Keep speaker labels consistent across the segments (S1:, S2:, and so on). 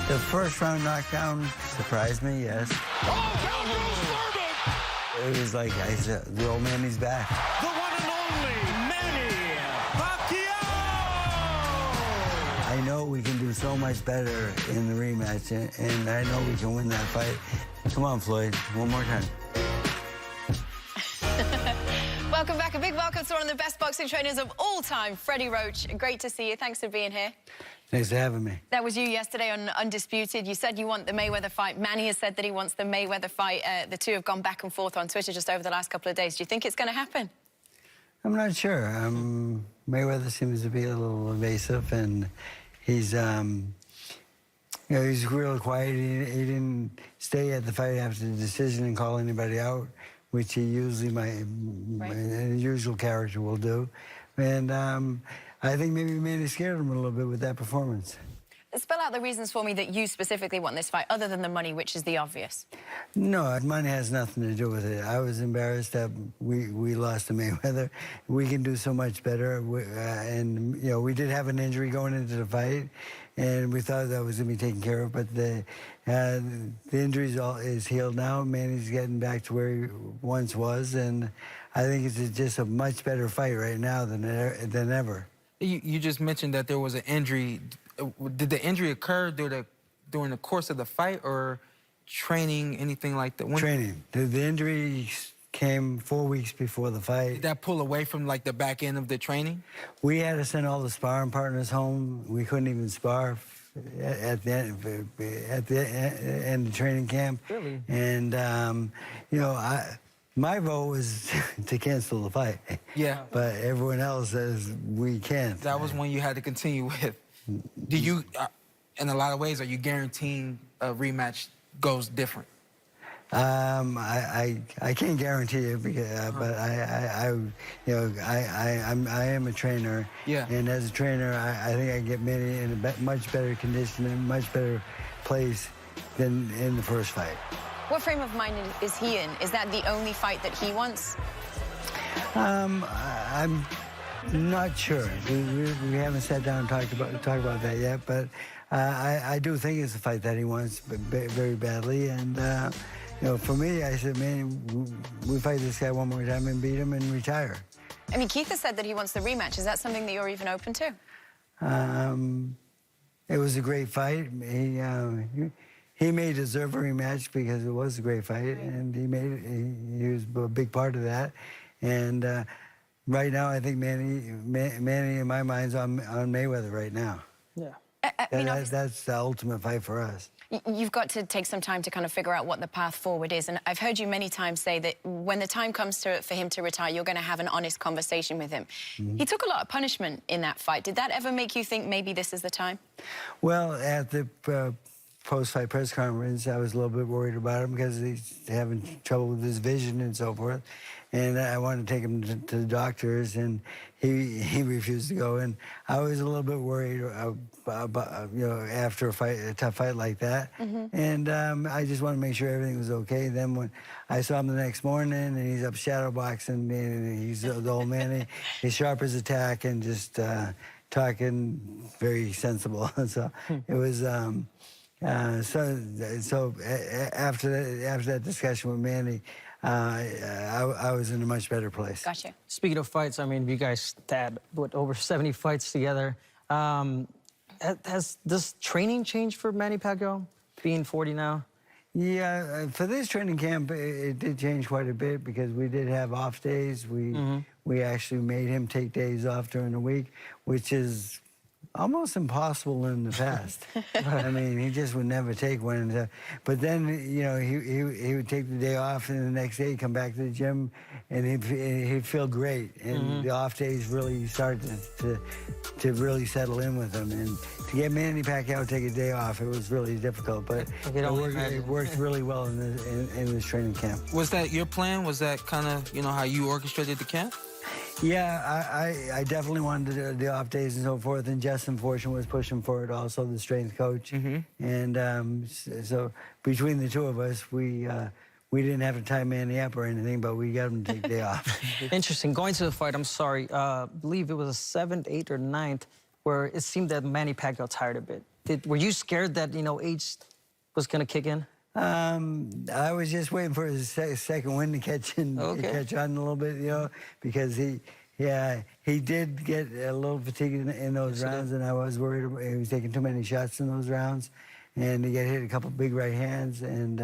S1: The first round knockdown surprised me, yes.
S2: Oh, down goes Thurman!
S1: It was like, I said, the old Manny's back.
S2: The one and only Manny Pacquiao!
S1: I know we can do so much better in the rematch, and I know we can win that fight. Come on, Floyd, one more time.
S3: Welcome back. A big welcome to one of the best boxing trainers of all time, Freddie Roach. Great to see you. Thanks for being here.
S1: Thanks for having me.
S3: That was you yesterday on Undisputed. You said you want the Mayweather fight. Manny has said that he wants the Mayweather fight. The two have gone back and forth on Twitter just over the last couple of days. Do you think it's going to happen?
S1: I'm not sure. Mayweather seems to be a little evasive, and he's, you know, he's real quiet. He didn't stay at the fight after the decision and call anybody out, which he usually, usual character will do. And I think maybe Manny scared him a little bit with that performance.
S3: Spell out the reasons for me that you specifically want this fight, other than the money, which is the obvious.
S1: No, money has nothing to do with it. I was embarrassed that we lost to Mayweather. We can do so much better. And, you know, we did have an injury going into the fight, and we thought that was going to be taken care of. But the injury is healed now. Manny's getting back to where he once was, and I think it's just a much better fight right now than ever.
S4: You just mentioned that there was an injury. Did the injury occur during the course of the fight, or training, anything like that?
S1: Training. The injury came 4 weeks before the fight.
S4: Did that pull away from, like, the back end of the training?
S1: We had to send all the sparring partners home. We couldn't even spar at the end of training camp.
S4: Really?
S1: And, you know, my vote was to cancel the fight.
S4: Yeah.
S1: But everyone else says we can't.
S4: That was one you had to continue with. Do you, in a lot of ways, are you guaranteeing a rematch goes different?
S1: I can't guarantee it, because, but you know, I am a trainer.
S4: Yeah.
S1: And as a trainer, I think I get Manny in a much better condition and much better place than in the first fight.
S3: What frame of mind is he in? Is that the only fight that he wants?
S1: I'm not sure. We haven't sat down and talked about that yet, but I do think it's a fight that he wants very badly. And you know, for me, I said, man, we fight this guy one more time and beat him and retire.
S3: I mean, Keith has said that he wants the rematch. Is that something that you're even open to?
S1: It was a great fight. He may deserve a rematch because it was a great fight, and he was a big part of that. And right now, I think Manny in my mind is on Mayweather right now.
S3: Yeah.
S1: That's the ultimate fight for us.
S3: You've got to take some time to kind of figure out what the path forward is. And I've heard you many times say that when the time comes for him to retire, you're going to have an honest conversation with him. Mm-hmm. He took a lot of punishment in that fight. Did that ever make you think maybe this is the time? Well,
S1: at the post-fight press conference, I was a little bit worried about him because he's having trouble with his vision and so forth. And I wanted to take him to the doctors, and he refused to go. And I was a little bit worried about, you know, after a tough fight like that. Mm-hmm. And I just wanted to make sure everything was okay. Then when I saw him the next morning, and he's up shadow boxing, and he's the old man, he's sharp as a tack and just talking very sensible. So it was. So after that discussion with Manny, I was in a much better place.
S3: Gotcha.
S5: Speaking of fights, I mean, you guys had, what, over 70 fights together. Has this training changed for Manny Pacquiao, being 40 now?
S1: Yeah, for this training camp, it did change quite a bit because we did have off days. We actually made him take days off during the week, which is almost impossible in the past. I mean, he just would never take one. But then, you know, he would take the day off, and the next day he'd come back to the gym, and he'd feel great. And the off days really started to really settle in with him. And to get Manny Pacquiao to take a day off, it was really difficult. But it worked really well in this training camp.
S4: Was that your plan? Was that kind of, you know, how you orchestrated the camp?
S1: Yeah, I definitely wanted the off days and so forth, and Justin Fortune was pushing for it also, the strength coach. And so between the two of us, we didn't have to tie Manny up or anything, but we got him to take the day off.
S5: Interesting. Going to the fight, I'm sorry, I believe it was the 7th, 8th, or 9th. where it seemed that Manny Pacquiao tired a bit. Were you scared that, you know, age was going to kick in?
S1: I was just waiting for his second win to catch on a little bit, you know, because he did get a little fatigued in those rounds, and I was worried he was taking too many shots in those rounds, and he got hit a couple big right hands, and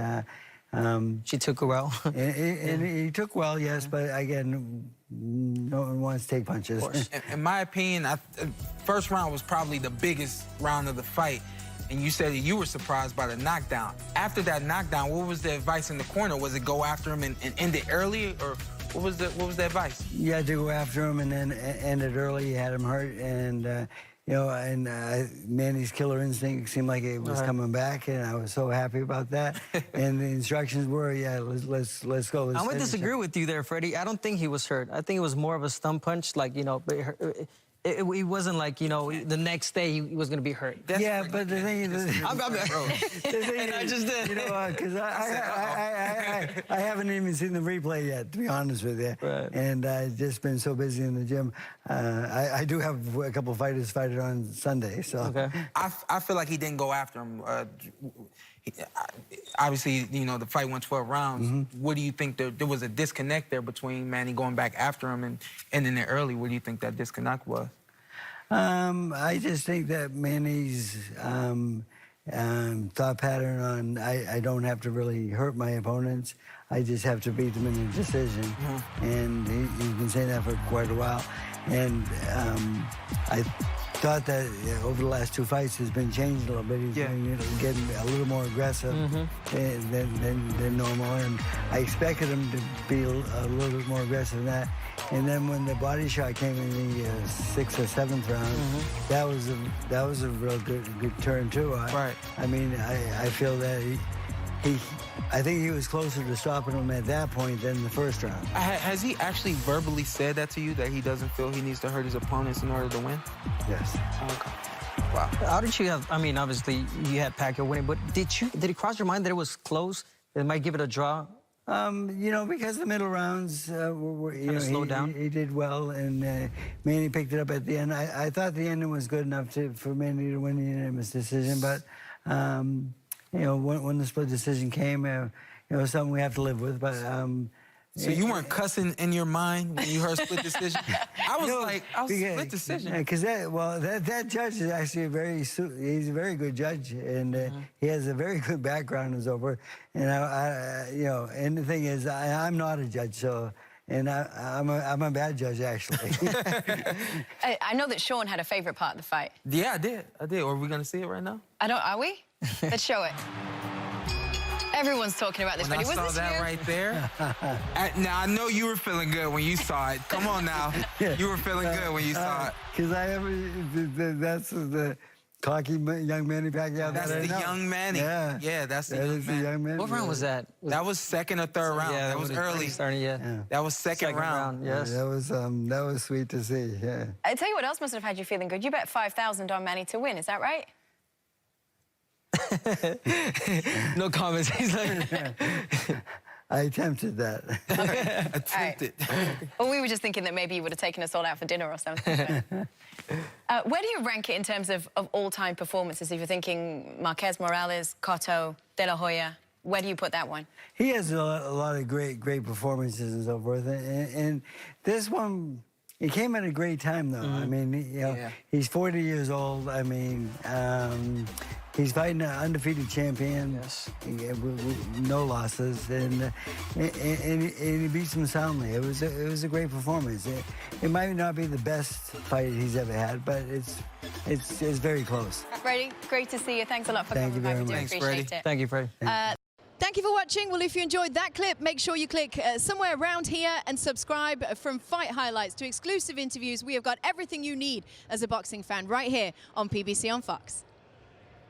S5: She took well.
S1: and he took well, yes, but again, no one wants to take punches.
S4: In my opinion, first round was probably the biggest round of the fight. And you said that you were surprised by the knockdown. After that knockdown, what was the advice in the corner? Was it go after him and end it early, or what was the advice?
S1: You had to go after him and then end it early. You had him hurt, and you know, and Manny's killer instinct seemed like it was coming back, and I was so happy about that. And the instructions were, yeah, let's go.
S5: I would disagree with you there, Freddie. I don't think he was hurt. I think it was more of a stump punch, like, you know, but it wasn't like, you know, the next day he was going to be hurt.
S1: Yeah, but the thing is,
S5: I just did.
S1: You know, because I haven't even seen the replay yet, to be honest with you.
S5: Right.
S1: And I've just been so busy in the gym. I do have a couple fighters fighting on Sunday, so.
S5: Okay.
S4: I feel like he didn't go after him. Obviously, you know, the fight went 12 rounds. What do you think there was a disconnect there between Manny going back after him and ending it early? What do you think that disconnect was?
S1: I just think that Manny's thought pattern on I don't have to really hurt my opponents. I just have to beat them in a decision. And he's been saying that for quite a while. And I thought that over the last two fights has been changed a little bit. He's been getting a little more aggressive than normal, and I expected him to be a little bit more aggressive than that. And then when the body shot came in the 6th or 7th round, that was a real good turn too.
S4: Right.
S1: I mean, I feel that I think he was closer to stopping him at that point than the first round.
S4: Has he actually verbally said that to you, that he doesn't feel he needs to hurt his opponents in order to win?
S1: Yes.
S4: Okay. Wow.
S5: How did you have, I mean, obviously you had Pacquiao winning, but did it cross your mind that it was close? That it might give it a draw?
S1: You know, because the middle rounds
S5: slowed down.
S1: He did well, and Manny picked it up at the end. I thought the ending was good enough for Manny to win the unanimous decision, but you know, when the split decision came, you know, something we have to live with. But
S4: so you weren't cussing in your mind when you heard split decision? I was split decision.
S1: Because that judge is actually he's a very good judge, and he has a very good background and so forth. And you know, and the thing is, I'm not a judge, so. And I'm a bad judge, actually.
S3: I know that Shawn had a favorite part of the fight.
S4: Yeah, I did. Are we going to see it right now?
S3: Are we? Let's show it. Everyone's talking about this.
S4: When I saw that right there. Now, I know you were feeling good when you saw it. Come on now. You were feeling good when you saw it.
S1: Because that's the cocky young Manny Pacquiao.
S4: That's the young Manny. Yeah, that's the young Manny.
S5: What round was that?
S4: That was second or third round.
S5: Yeah,
S4: that was early.
S5: Starting,
S4: That was second round.
S5: Yes.
S1: That was sweet to see. Yeah.
S3: I tell you what else must have had you feeling good. You bet 5,000 on Manny to win. Is that right?
S5: No comments. He's like,
S1: I attempted that.
S4: Attempted.
S3: Well, we were just thinking that maybe you would have taken us all out for dinner or something. Where do you rank it in terms of all-time performances? If you're thinking Marquez Morales, Cotto, De La Hoya, where do you put that one?
S1: He has a lot of great performances and so forth. And this one, it came at a great time, though. I mean, you know, he's 40 years old. I mean, he's fighting an undefeated champion.
S5: Yes.
S1: With no losses, and he beats him soundly. It was a great performance. It might not be the best fight he's ever had, but it's very close.
S3: Freddie, great to see you. Thanks a lot for coming back.
S1: Thank you very much.
S4: Thanks,
S3: Appreciate
S4: Freddie.
S3: it.
S5: thank you, Freddie.
S6: Thank you for watching. Well, if you enjoyed that clip, make sure you click somewhere around here and subscribe. From fight highlights to exclusive interviews, we have got everything you need as a boxing fan right here on PBC on Fox.